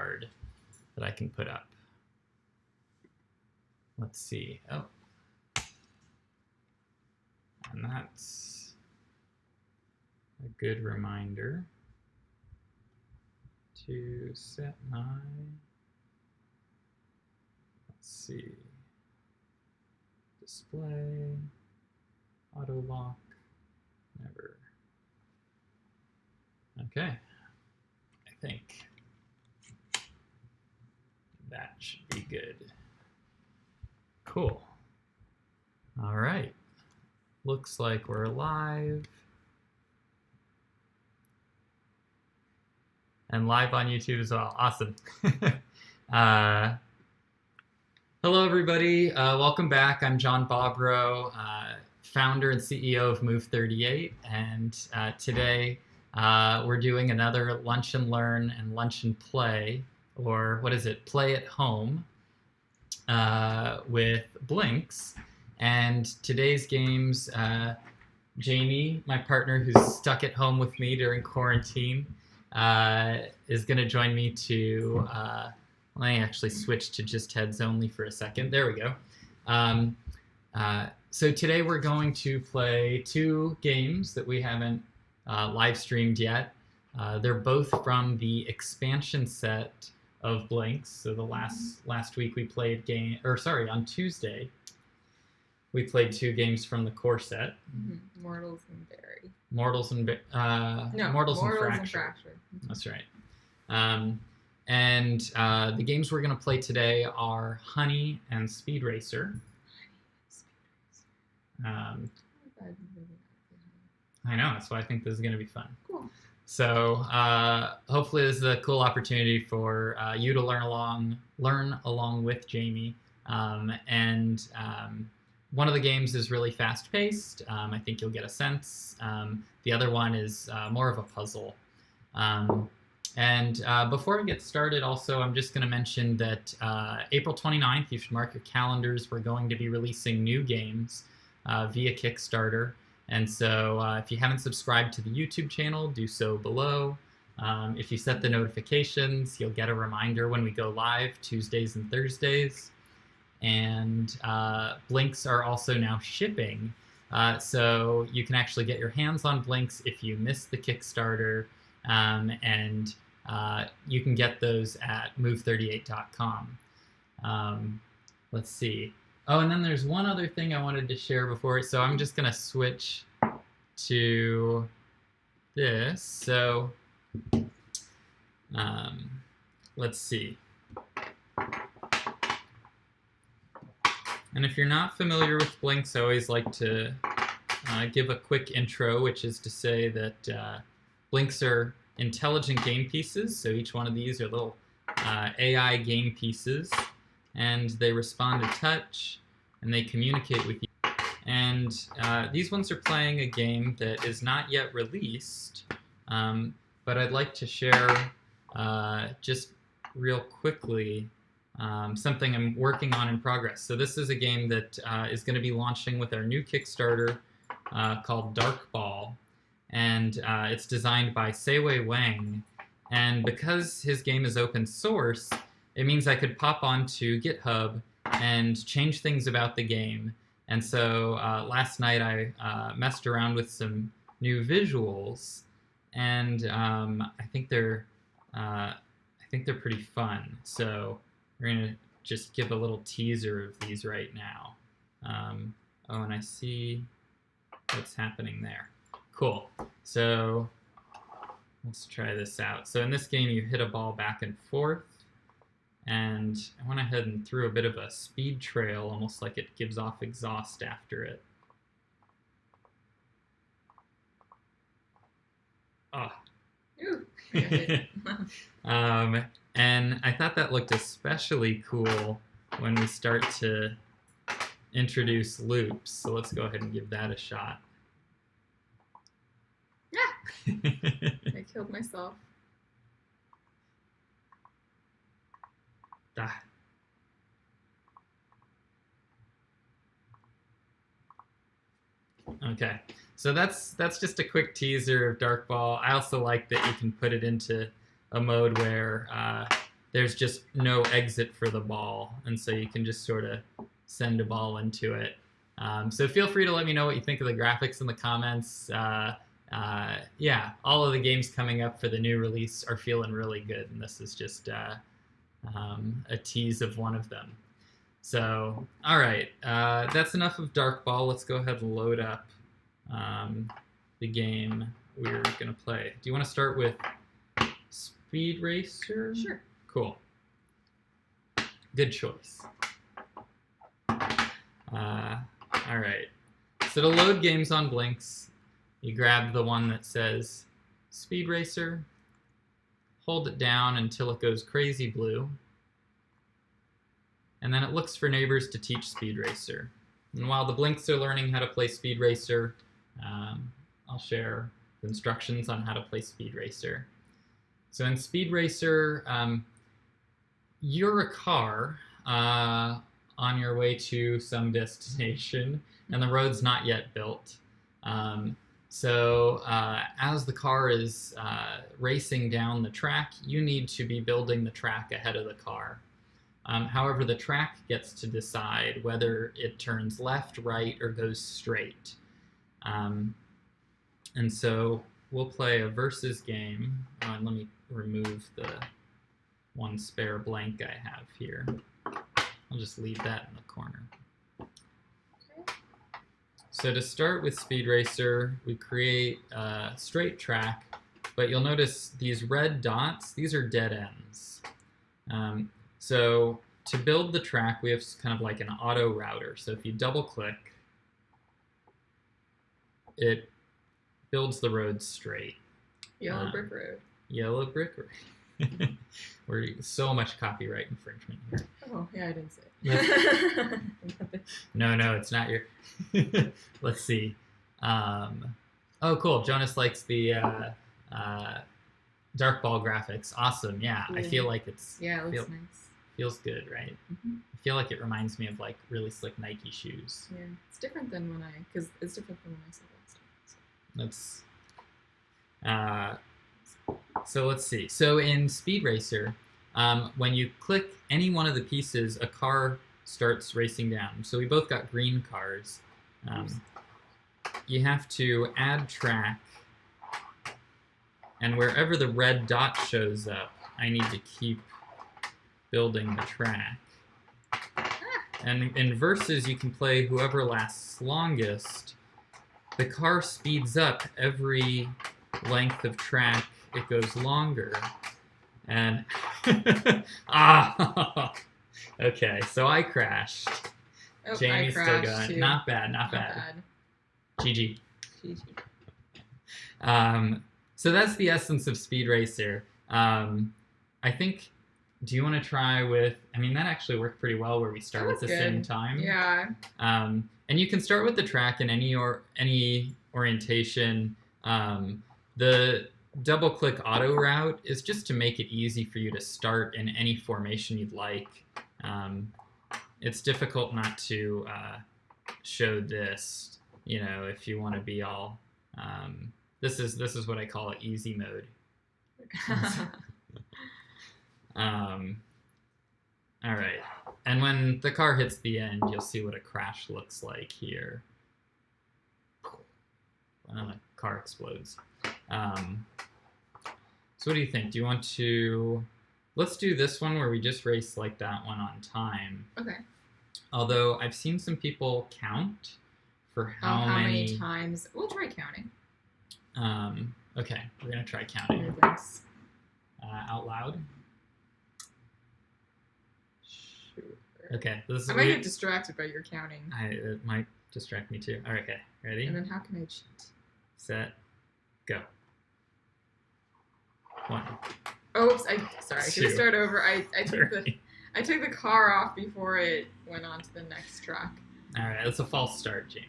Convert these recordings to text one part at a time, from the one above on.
card that I can put up. Let's see. Oh. And that's a good reminder to set my, let's see, display, auto lock, never. Okay, I think that should be good. Cool. All right. Looks like we're live. And live on YouTube as well. Awesome. Hello, everybody. Welcome back. I'm John Bobrow, founder and CEO of Move38. And today we're doing another Lunch and Learn and Lunch and Play, or what is it? Play at Home with Blinks. And today's games, Jamie, my partner who's stuck at home with me during quarantine, is going to join me to, let me actually switch to just heads only for a second. There we go. So today we're going to play two games that we haven't live streamed yet. They're both from the expansion set of Blinks. So the last week we played on Tuesday, we played two games from the core set. Mm-hmm. Mortals and Berry. Mortals and Fracture. That's right. And the games we're going to play today are Honey and Speed Racer. I know, that's why I think this is going to be fun. Cool. So hopefully this is a cool opportunity for you to learn along with Jamie. One of the games is really fast-paced. I think you'll get a sense. The other one is more of a puzzle. Before we get started, also, I'm just going to mention that April 29th, you should mark your calendars. We're going to be releasing new games via Kickstarter. And so if you haven't subscribed to the YouTube channel, do so below. If you set the notifications, you'll get a reminder when we go live Tuesdays and Thursdays. And Blinks are also now shipping. So you can actually get your hands on Blinks if you missed the Kickstarter. And you can get those at move38.com. Let's see. Oh, and then there's one other thing I wanted to share before. So I'm just going to switch to this. So let's see. And if you're not familiar with Blinks, I always like to give a quick intro, which is to say that Blinks are intelligent game pieces. So each one of these are little AI game pieces, and they respond to touch, and they communicate with you. And these ones are playing a game that is not yet released, but I'd like to share just real quickly something I'm working on in progress. So this is a game that is going to be launching with our new Kickstarter called Dark Ball. And it's designed by Seiwei Wang. And because his game is open source, it means I could pop onto GitHub and change things about the game. And so last night I messed around with some new visuals, and I think they're pretty fun. So we're gonna just give a little teaser of these right now. Oh, and I see what's happening there. Cool. So let's try this out. So in this game, you hit a ball back and forth, and I went ahead and threw a bit of a speed trail, almost like it gives off exhaust after it. Oh. Ooh. And I thought that looked especially cool when we start to introduce loops. So let's go ahead and give that a shot. I killed myself. Ah. Okay, so that's just a quick teaser of Dark Ball. I also like that you can put it into a mode where there's just no exit for the ball, and so you can just sort of send a ball into it. So feel free to let me know what you think of the graphics in the comments. Yeah, all of the games coming up for the new release are feeling really good, and this is just a tease of one of them. So, all right, that's enough of Dark Ball. Let's go ahead and load up the game we're going to play. Do you want to start with Speed Racer? Sure. Cool. Good choice. All right. So to load games on Blinks, you grab the one that says Speed Racer, hold it down until it goes crazy blue, and then it looks for neighbors to teach Speed Racer. And while the Blinks are learning how to play Speed Racer, I'll share the instructions on how to play Speed Racer. So in Speed Racer, you're a car on your way to some destination, and the road's not yet built. So as the car is racing down the track, you need to be building the track ahead of the car. However, the track gets to decide whether it turns left, right, or goes straight. And so we'll play a versus game. And let me remove the one spare blank I have here. I'll just leave that in the corner. So to start with Speed Racer, we create a straight track, but you'll notice these red dots, these are dead ends. So to build the track, we have kind of like an auto router. So if you double click, it builds the road straight. Yellow brick road. Yellow brick road. We're so much copyright infringement here. Oh, yeah, I didn't say it. No, it's not your... Let's see. Oh, cool. Jonas likes the dark ball graphics. Awesome. Yeah, I feel like it's... Yeah, it looks nice. Feels good, right? Mm-hmm. I feel like it reminds me of like really slick Nike shoes. Yeah, it's different than when because it's different than when I saw that stuff. That's... So let's see. So in Speed Racer, when you click any one of the pieces, a car starts racing down. So we both got green cars. You have to add track, and wherever the red dot shows up, I need to keep building the track. And in versus, you can play whoever lasts longest. The car speeds up every length of track it goes longer, and okay, so I crashed. Oh, Jamie I still crashed got it. too. Not bad. GG. So that's the essence of Speed Racer. I think. Do you want to try with? I mean, that actually worked pretty well where we start at the same time. Yeah. And you can start with the track in any orientation. The double-click auto route is just to make it easy for you to start in any formation you'd like. It's difficult not to show this, if you want to be all. This is what I call it, easy mode. All right, and when the car hits the end, you'll see what a crash looks like here. And the car explodes. So what do you think? Do you want to... Let's do this one where we just race like that one on time. Okay. Although I've seen some people count for how many times. We'll try counting. Okay, we're going to try counting. Out loud. Sure. Okay. I might get distracted by your counting. It might distract me too. Okay, ready? And then how can I cheat? Set. Go. 1. Oops! Sorry. I should 2. start over. I took the car off before it went on to the next track. All right, that's a false start, James.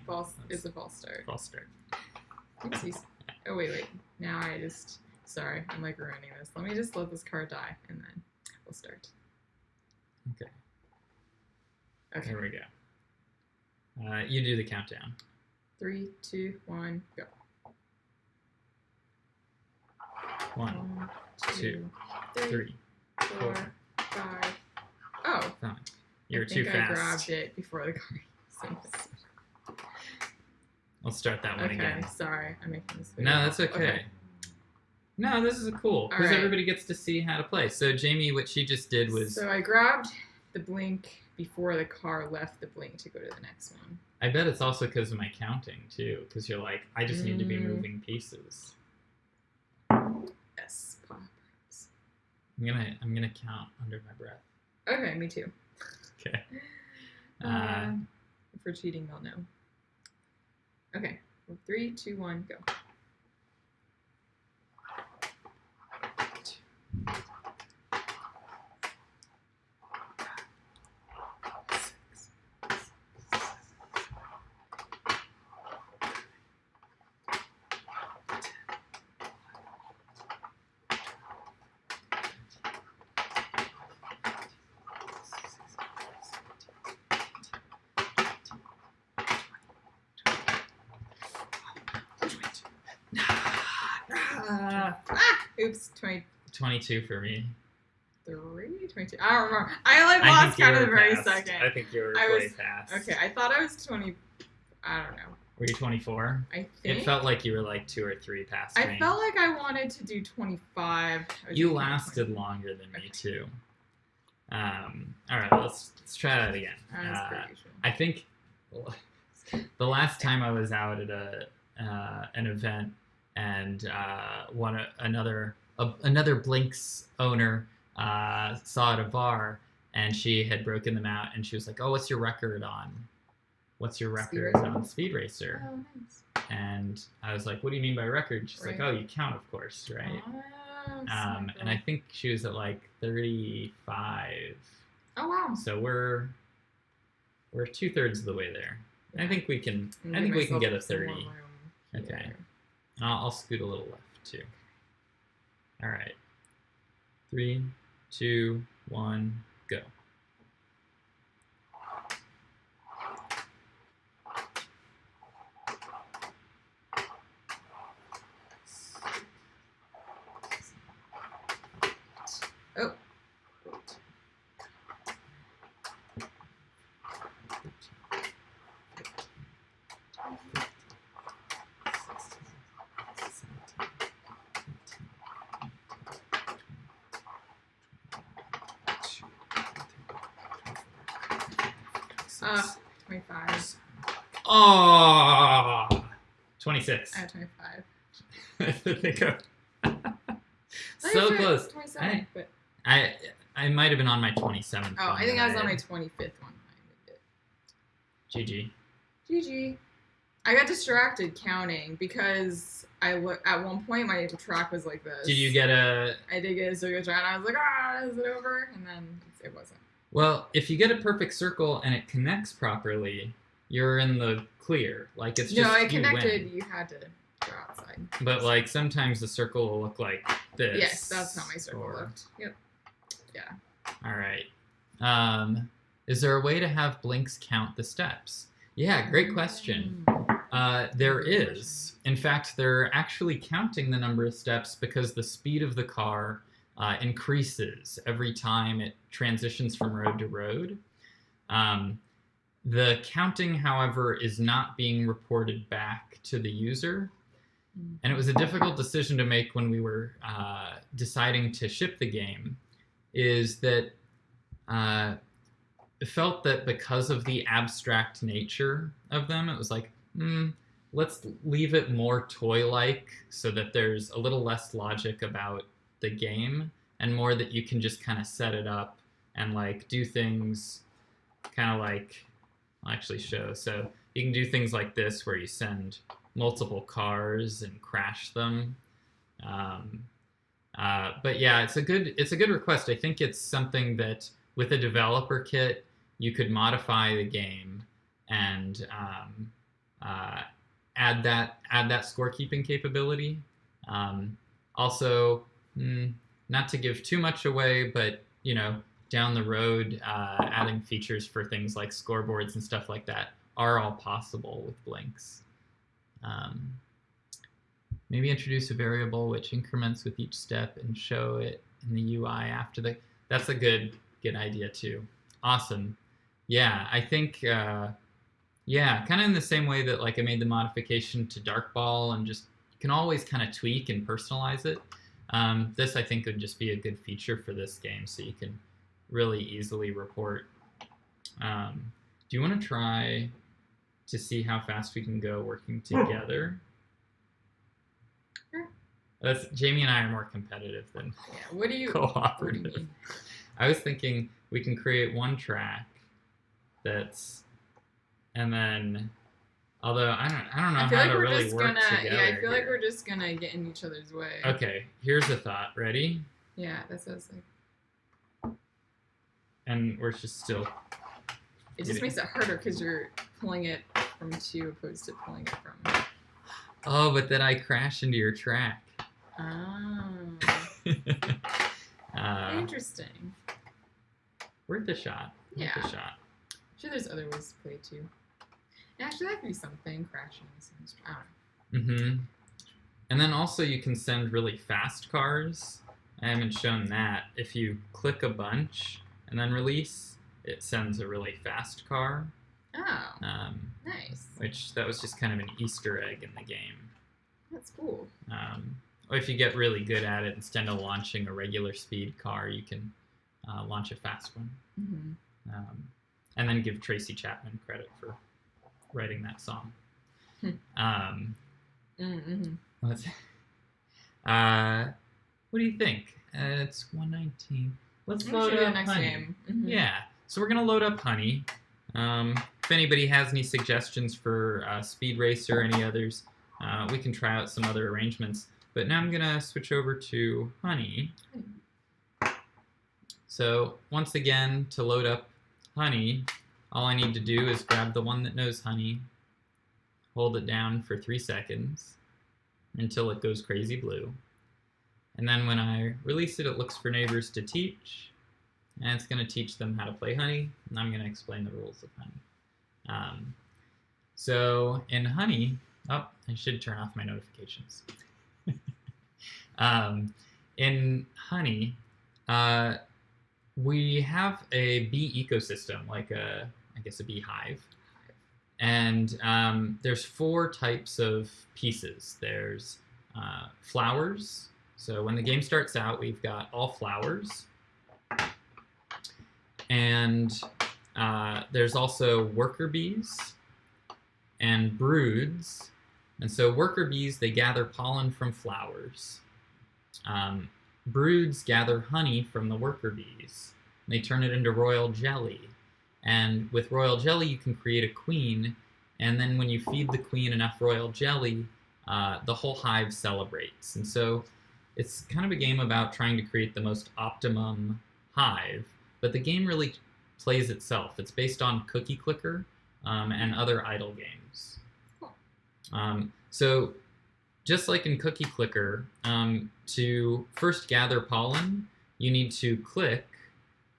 It's a false start. False start. Oopsies. Oh wait. Now sorry, I'm like ruining this. Let me just let this car die, and then we'll start. Okay. Okay. Here we go. You do the countdown. 3, 2, 1, go. 1, 2, 3, 4, You were too I fast. grabbed it before the car. I'll start that one Okay, again. sorry, I'm making this video. No, that's okay. No, this is cool because Alright. everybody gets to see how to play. So Jamie, what she just did was So I grabbed the blink before the car left the blink to go to the next one. I bet it's also because of my counting too, because you're like, I just need to be moving pieces. Yes, poppers. I'm gonna count under my breath. Okay, me too. Okay. If we're cheating, they'll know. Okay, 3, 2, 1, go. Oops, 22 for me. 22. I don't remember. I lost count at the very second. I think you were I way was- fast. Okay, I thought I was 20. I don't know. Were you 24? I think. It felt like you were like 2 or 3 past me. I felt like I wanted to do 25. You lasted longer than me too. All right, let's try that again. That's pretty usual. I think the last time I was out at an event and another Blinks owner saw at a bar and she had broken them out and she was like, "Oh, what's your record on Speed Racer?" Oh, nice. And I was like, "What do you mean by record?" She's like, Right. "Oh, you count, of course, right?" Oh, And I think she was at like 35. Oh wow. So we're 2/3 of the way there. I think we can. I'm I think we can myself get a some more 30. room Okay. here. I'll scoot a little left too. All right. 3, 2, 1, go. Oh. Uh, 25. Oh, 26. 25. I think I so think close. 27, but I might have been on my 27th. oh, I think I was on my my 25th one. GG. GG. I got distracted counting because at one point my track was like this. Did you get a? I did get a circle track and I was like, is it over? And then it wasn't. Well, if you get a perfect circle and it connects properly, you're in the clear. Like it's just No, I you connected. win. You had to go outside. But like sometimes the circle will look like this. Yes, that's how my circle or- looked. Yep. Yeah. All right. Is there a way to have Blinks count the steps? Yeah, great question. There is. In fact, they're actually counting the number of steps because the speed of the car increases every time it transitions from road to road. The counting, however, is not being reported back to the user. And it was a difficult decision to make when we were deciding to ship the game, is that it felt that because of the abstract nature of them, it was like, let's leave it more toy-like so that there's a little less logic about the game and more that you can just kind of set it up and like do things kind of like, I'll actually show. So you can do things like this where you send multiple cars and crash them. But yeah, it's a good request. I think it's something that with a developer kit, you could modify the game and add that scorekeeping capability. Also, not to give too much away, but down the road, adding features for things like scoreboards and stuff like that are all possible with Blinks. Maybe introduce a variable which increments with each step and show it in the UI after the. That's a good idea too. Awesome. Yeah, I think, yeah, kind of in the same way that like I made the modification to Dark Ball and just you can always kind of tweak and personalize it. This I think would just be a good feature for this game, so you can really easily report. Do you want to try to see how fast we can go working together? Sure. Jamie and I are more competitive than Yeah. What do you cooperative. mean? I was thinking we can create one track that's, and then, although I don't know I feel how like to we're really just work gonna. together. Yeah, I feel like here. we're just gonna get in each other's way. Okay, here's a thought. Ready? Yeah, that's what I was like. And we're just still. It just makes it harder because you're pulling it from two opposed to pulling it from. Oh, but then I crash into your track. Oh. Interesting. Worth a shot. Yeah. Worth a shot. I'm sure there's other ways to play too. Actually, that could be something. Crashing seems. I don't know. Mm-hmm. And then also you can send really fast cars. I haven't shown that. If you click a bunch and then release, it sends a really fast car. Oh. Nice. Which that was just kind of an Easter egg in the game. That's cool. Or if you get really good at it, instead of launching a regular speed car, you can launch a fast one. Mm-hmm. And then give Tracy Chapman credit for writing that song. Mm-hmm. What do you think? It's 1:19. Let's load the up next Honey. game. Mm-hmm. Yeah, so we're gonna load up Honey. If anybody has any suggestions for Speed Racer or any others, we can try out some other arrangements. But now I'm gonna switch over to Honey. So once again, to load up Honey, all I need to do is grab the one that knows Honey, hold it down for 3 seconds until it goes crazy blue. And then when I release it, it looks for neighbors to teach, and it's going to teach them how to play Honey, and I'm going to explain the rules of Honey. So in Honey, I should turn off my notifications. In Honey, we have a bee ecosystem, like I guess a beehive. And there's 4 types of pieces. There's flowers. So when the game starts out, we've got all flowers. And there's also worker bees and broods. And so worker bees, they gather pollen from flowers. Broods gather honey from the worker bees. And they turn it into royal jelly. And with royal jelly, you can create a queen. And then when you feed the queen enough royal jelly, the whole hive celebrates. And so it's kind of a game about trying to create the most optimum hive. But the game really plays itself. It's based on Cookie Clicker and other idle games. So just like in Cookie Clicker, to first gather pollen, you need to click.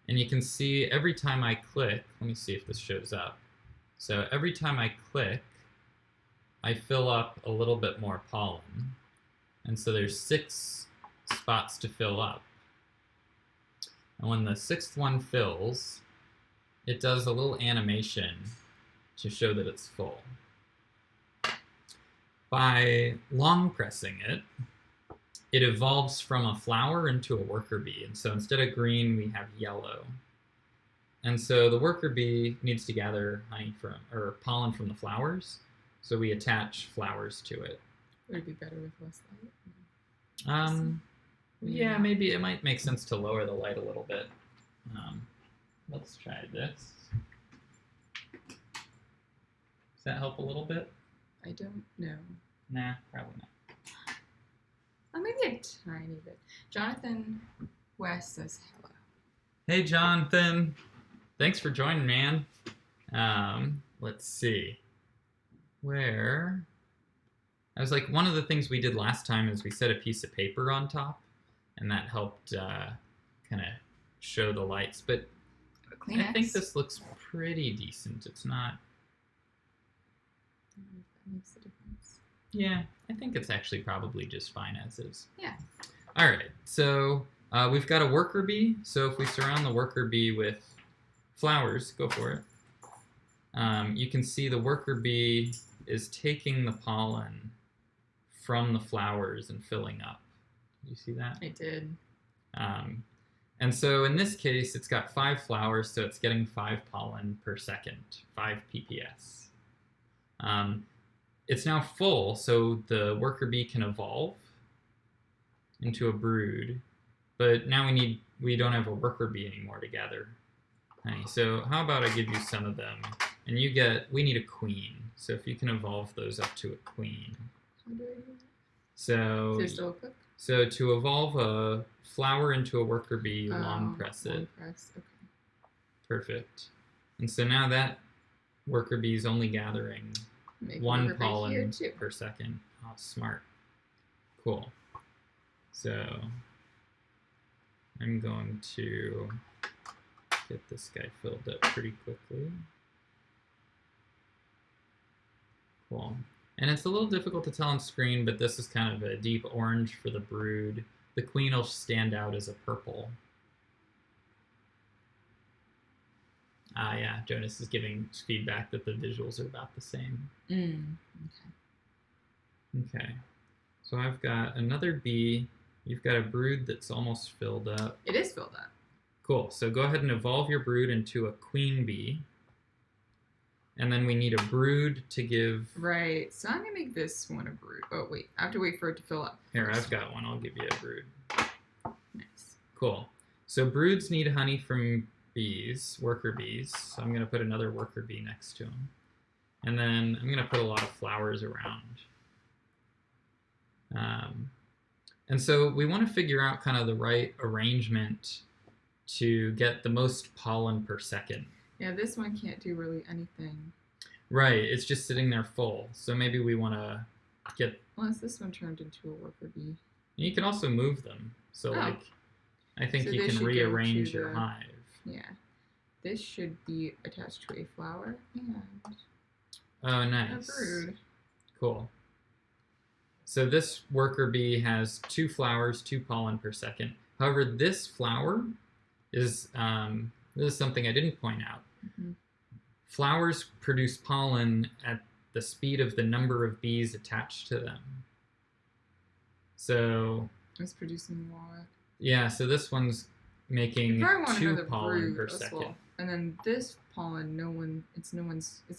And you can see every time I click, let me see if this shows up. So every time I click, I fill up a little bit more pollen. And so there's 6 spots to fill up. And when the 6th one fills, it does a little animation to show that it's full. By long pressing it, it evolves from a flower into a worker bee. And so instead of green, we have yellow. And so the worker bee needs to gather honey from, or pollen from the flowers. So we attach flowers to it. Would it be better with less light? Yeah, maybe it might make sense to lower the light a little bit. Let's try this. Does that help a little bit? I don't know. Nah, probably not. Oh, maybe a tiny bit. Jonathan West says hello. Hey, Jonathan. Thanks for joining, man. Let's see. Where? I was like, one of the things we did last time is we set a piece of paper on top, and that helped kind of show the lights. But I think this looks pretty decent. It's not. I don't know if that makes a difference. Yeah, I think it's actually probably just fine as is. Yeah. All right, so we've got a worker bee. So if we surround the worker bee with flowers, go for it. you can see the worker bee is taking the pollen from the flowers and filling up. Did you see that? I did. And so in this case, it's got 5 flowers, so it's getting 5 pollen per second, 5 ppс. It's now full, so the worker bee can evolve into a brood, but now we don't have a worker bee anymore to gather honey. So how about I give you some of them, and we need a queen. So if you can evolve those up to a queen. How do I do that? So Is there still a cook? So to evolve a flower into a worker bee, you long press it. Long press, okay. Perfect. And so now that worker bee is only gathering Make 1 pollen per second. Oh, smart. Cool. So I'm going to get this guy filled up pretty quickly. Cool. And it's a little difficult to tell on screen, but this is kind of a deep orange for the brood. The queen will stand out as a purple. Ah, yeah, Jonas is giving feedback that the visuals are about the same. Okay. So I've got another bee. You've got a brood that's almost filled up. It is filled up. Cool. So go ahead and evolve your brood into a queen bee. And then we need a brood to give... Right. So I'm going to make this one a brood. Oh, wait. I have to wait for it to fill up. Here, I've got one. I'll give you a brood. Nice. Cool. So broods need honey from bees, worker bees. So I'm going to put another worker bee next to them. And then I'm going to put a lot of flowers around. And so we want to figure out kind of the right arrangement to get the most pollen per second. Yeah, this one can't do really anything. Right, it's just sitting there full. So maybe we want to get... Unless this one turned into a worker bee. You can also move them. So, like, I think So you this can should go rearrange to your the- hive. Yeah. This should be attached to a flower and Oh, a nice. brood. Cool. So this worker bee has 2 flowers, 2 pollen per second. However, this flower is... this is something I didn't point out. Mm-hmm. Flowers produce pollen at the speed of the number of bees attached to them. So It's producing a lot. yeah, so this one's making You probably want 2 another pollen brood per as second. well. And then this pollen, it's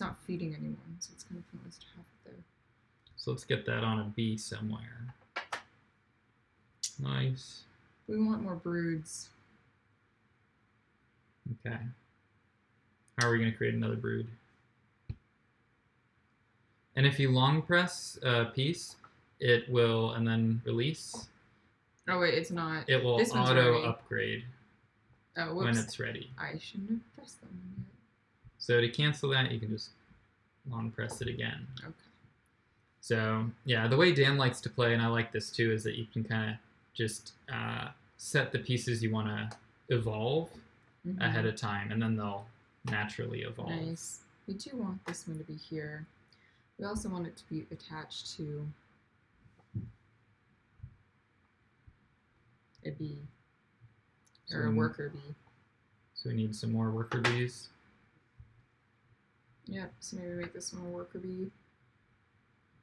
not feeding anyone, so it's kind of pointless to have it there. So let's get that on a bee somewhere. Nice. We want more broods. Okay. How are we going to create another brood? And if you long press a piece, it will, and then release, Oh wait, it's not. it will This one's auto ready. upgrade Oh, when whoops. it's ready. I shouldn't have pressed that one So to cancel that, you can just long press it again. yet. Okay. So yeah, the way Dan likes to play, and I like this too, is that you can kind of just set the pieces you want to evolve Mhm. ahead of time, and then they'll naturally evolve. Nice. We do want this one to be here. We also want it to be attached to a bee. Or a So- worker bee. So we need some more worker bees. Yep, so maybe make this one a worker bee.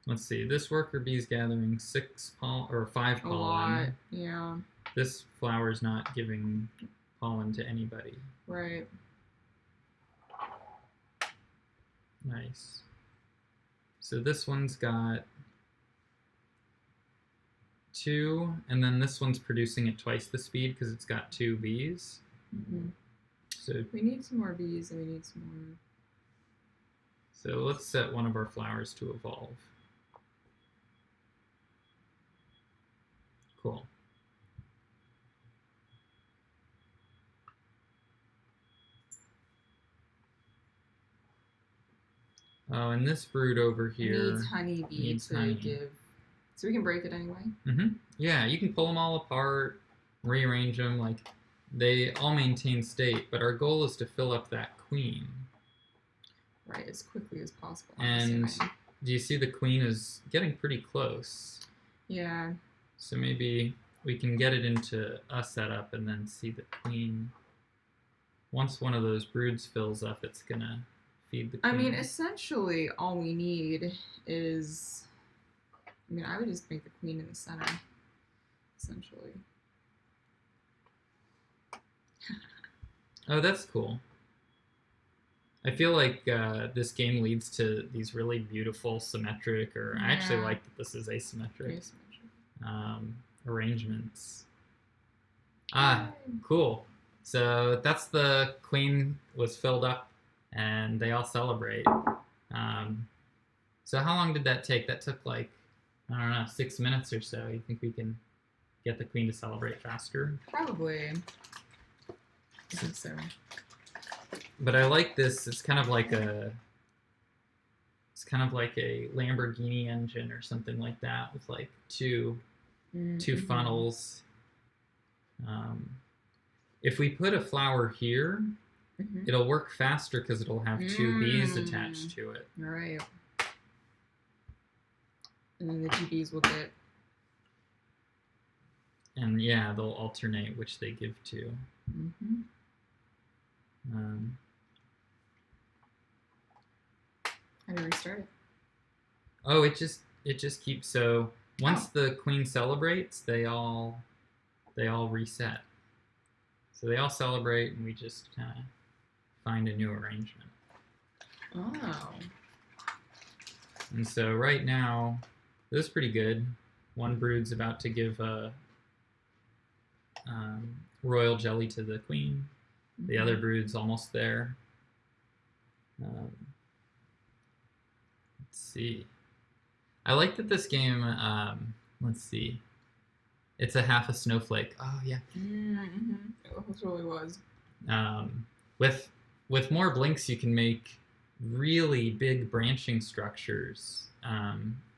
Let's see. This worker bee is gathering 5 A pollen. lot. Yeah, This flower's not giving pollen to anybody. right. Nice. So this one's got 2, and then this one's producing at twice the speed because it's got 2 bees. Hmm. So We need some more bees and we need some more. So let's set one of our flowers to evolve. Cool. Oh, and this brood over here Needs honeybee needs to honey. give. So we can break it anyway. Yeah, you can pull them all apart, rearrange them, like they all maintain state, but our goal is to fill up that queen. Right, as quickly as possible. I'm And assuming. do you see the queen is getting pretty close? Yeah. So maybe we can get it into a setup and then see the queen. Once one of those broods fills up, it's gonna feed the I queen? mean, essentially, all we need is. I mean, I would just make the queen in the center. Essentially. Oh, that's cool. I feel like this game leads to these really beautiful symmetric, or I actually Yeah. like that this is asymmetric Asymmetric. arrangements. Ah, cool. So that's the queen was filled up, and they all celebrate. So how long did that take? That took like, I don't know, 6 minutes or so. You think we can get the queen to celebrate faster? Probably. I think so. But I like this. It's kind of like a Lamborghini engine or something like that, with like two funnels. If we put a flower here, it'll work faster because it'll have two bees attached to it. All right. And then the two bees will get. And yeah, they'll alternate which they give to. How do we restart it? Oh, it just keeps, so once the queen celebrates, they all reset. So they all celebrate, and we just kind of find a new arrangement. Oh. And so right now, this is pretty good. One brood's about to give a royal jelly to the queen. The other brood's almost there. Let's see. I like that this game, let's see. It's a half a snowflake. Oh, yeah. It really was. With more blinks, you can make really big branching structures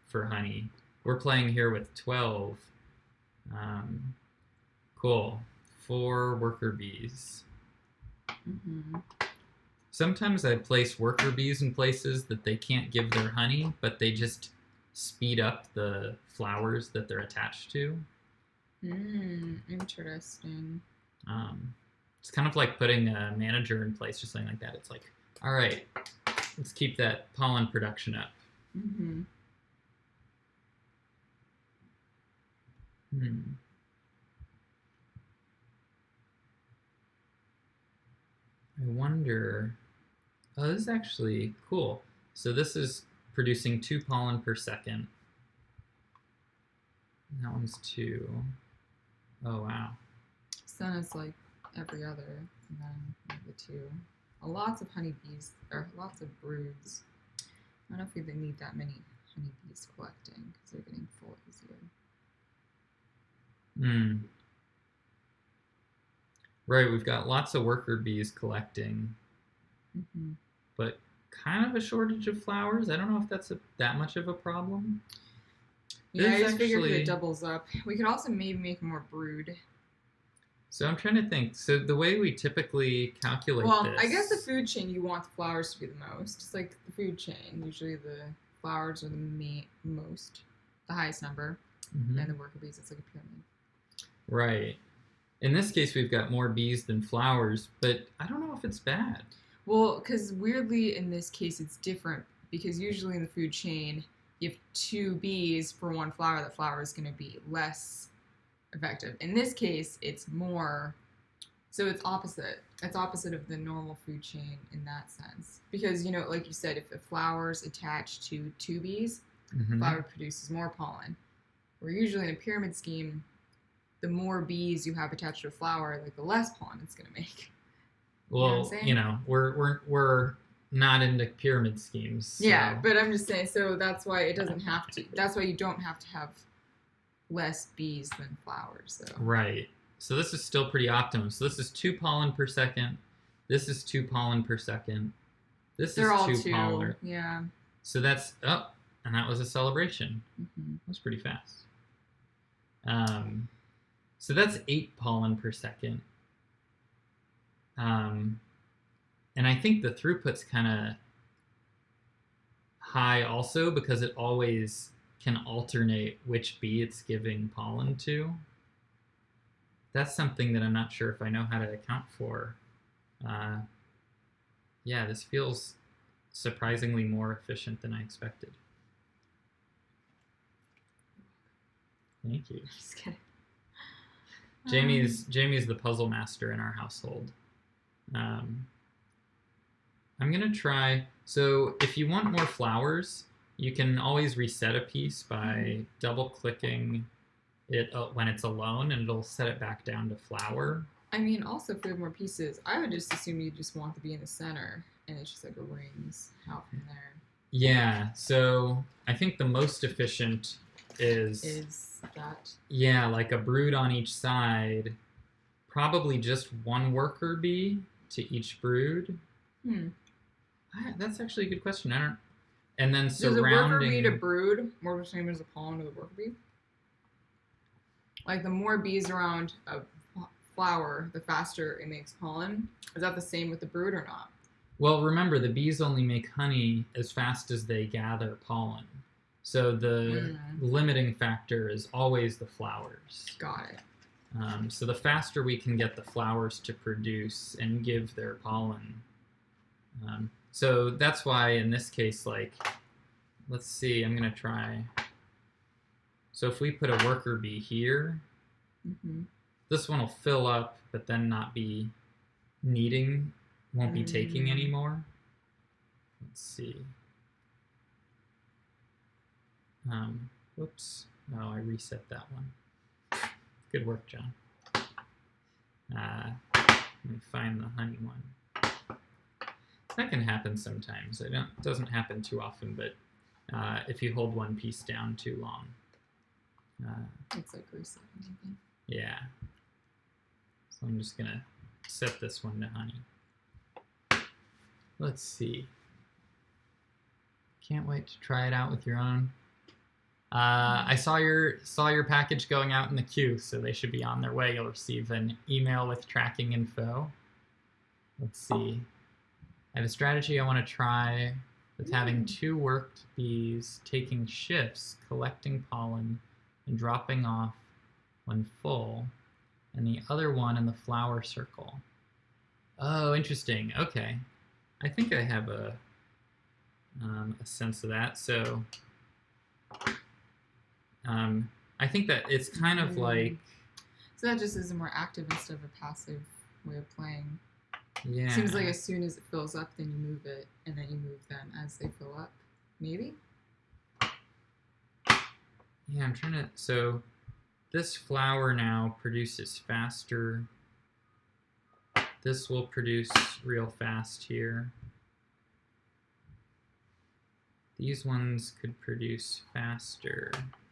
for honey. We're playing here with 12. Cool. 4 worker bees. Sometimes I place worker bees in places that they can't give their honey, but they just speed up the flowers that they're attached to. Interesting. It's kind of like putting a manager in place or something like that. It's like, all right, let's keep that pollen production up. I wonder. Oh, this is actually cool. So this is producing 2 pollen per second. That one's 2. Oh, wow. So then it's like every other, and then the 2. Lots of honeybees, or lots of broods. I don't know if we need that many honeybees collecting, because they're getting full easier. Right, we've got lots of worker bees collecting, but kind of a shortage of flowers. I don't know if that's that much of a problem. Yeah, I just figured it doubles up. We could also maybe make more brood. So I'm trying to think. So the way we typically calculate this... Well, I guess the food chain, you want the flowers to be the most. It's like the food chain. Usually the flowers are the highest number. And the worker bees, it's like a pyramid. Right. In this case, we've got more bees than flowers, but I don't know if it's bad. Well, because weirdly in this case it's different, because usually in the food chain you have 2 bees for 1 flower. That flower is going to be less effective. In this case, it's more, so it's opposite. It's opposite of the normal food chain in that sense. Because, you know, like you said, if the flower's attached to 2 bees, the flower produces more pollen. Where usually in a pyramid scheme, the more bees you have attached to a flower, like the less pollen it's going to make. Well, you know, we're not into pyramid schemes. So. Yeah, but I'm just saying, so that's why it doesn't have to, that's why you don't have to have less bees than flowers. So. Right. So this is still pretty optimum. So this is 2 pollen per second. This is 2 pollen per second. They're all 2 pollen. Yeah. So that's, and that was a celebration. That was pretty fast. So that's 8 pollen per second. And I think the throughput's kind of high also, because it always can alternate which bee it's giving pollen to. That's something that I'm not sure if I know how to account for. Yeah, this feels surprisingly more efficient than I expected. Thank you. Just kidding. Jamie's the puzzle master in our household. I'm gonna try. So if you want more flowers, you can always reset a piece by double clicking it when it's alone, and it'll set it back down to flower. I mean, also if we have more pieces, I would just assume you just want to be in the center, and it's just like a rings out from there. Yeah. So I think the most efficient is that. Yeah, like a brood on each side. Probably just one worker bee to each brood. That's actually a good question. I don't. And then surrounding. Does a worker bee to brood more the same as a pollen to the worker bee? Like the more bees around a flower, the faster it makes pollen. Is that the same with the brood or not? Well, remember the bees only make honey as fast as they gather pollen. So the limiting factor is always the flowers. Got it. So the faster we can get the flowers to produce and give their pollen. So that's why in this case, like, let's see, I'm going to try. So if we put a worker bee here, this one will fill up, but then not be needing, won't be taking anymore. Let's see. Whoops. Oh, I reset that one. Good work, John. Let me find the honey one. That can happen sometimes. It doesn't happen too often, but if you hold one piece down too long. It's like reset or something. Yeah. So I'm just going to set this one to honey. Let's see. Can't wait to try it out with your own. I saw your package going out in the queue, so they should be on their way. You'll receive an email with tracking info. Let's see. I have a strategy I want to try with having 2 worked bees taking shifts, collecting pollen, and dropping off when full, and the other one in the flower circle. Oh, interesting. Okay. I think I have a sense of that. So I think that it's kind of like... So that just is a more active instead of a passive way of playing. Yeah. Seems like as soon as it fills up, then you move it, and then you move them as they fill up. Maybe? Yeah, I'm trying to... So this flower now produces faster. This will produce real fast here. These ones could produce faster.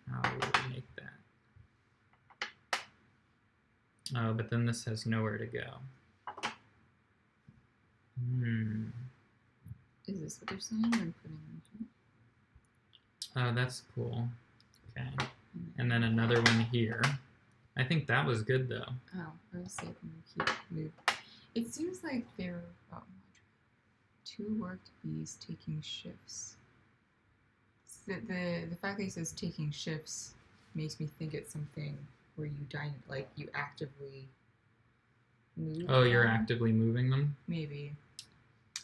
How would we make that? Oh, but then this has nowhere to go. Is this what you're saying? I'm putting them Oh, that's cool. Okay. And then another one here. I think that was good, though. Oh, I was saying keep move. It seems like there are 2 worked bees taking shifts. The fact that he says taking shifts makes me think it's something where you actively move. Oh, you're actively moving them? Maybe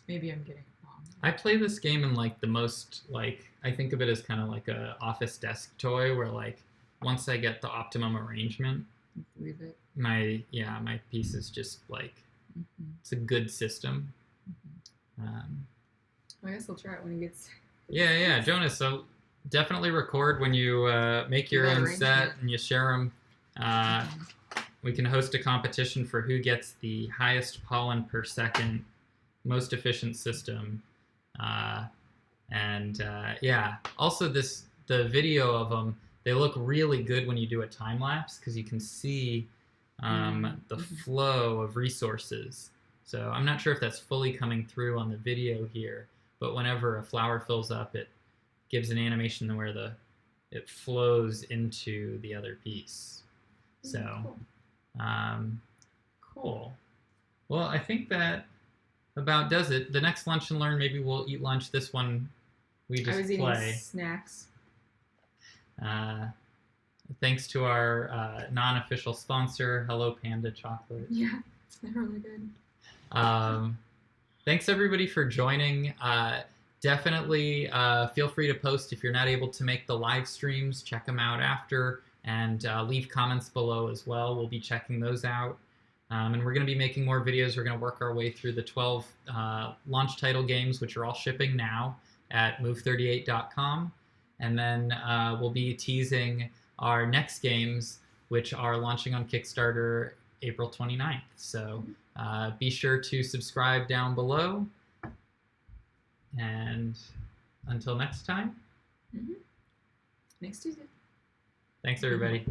I'm getting it wrong. I play this game in like the most, like, I think of it as kind of like a office desk toy where like once I get the optimum arrangement, leave it. My piece is just like it's a good system. I guess I'll try it when it gets. Yeah, Jonas. So definitely record when you make your own set and you share them. We can host a competition for who gets the highest pollen per second, most efficient system, yeah. Also, the video of them, they look really good when you do a time lapse because you can see the flow of resources. So I'm not sure if that's fully coming through on the video here, but whenever a flower fills up, it gives an animation where it flows into the other piece. So, cool. Well, I think that about does it. The next Lunch and Learn, maybe we'll eat lunch. This one, we just play. I was eating snacks. Thanks to our non-official sponsor, Hello Panda Chocolate. Yeah, it's really good. Thanks everybody for joining. definitely feel free to post if you're not able to make the live streams. Check them out after, and leave comments below as well. We'll be checking those out. And we're going to be making more videos. We're going to work our way through the 12 launch title games, which are all shipping now at move38.com. And then we'll be teasing our next games, which are launching on Kickstarter April 29th. So be sure to subscribe down below. And until next time. Next Tuesday. Thanks, everybody.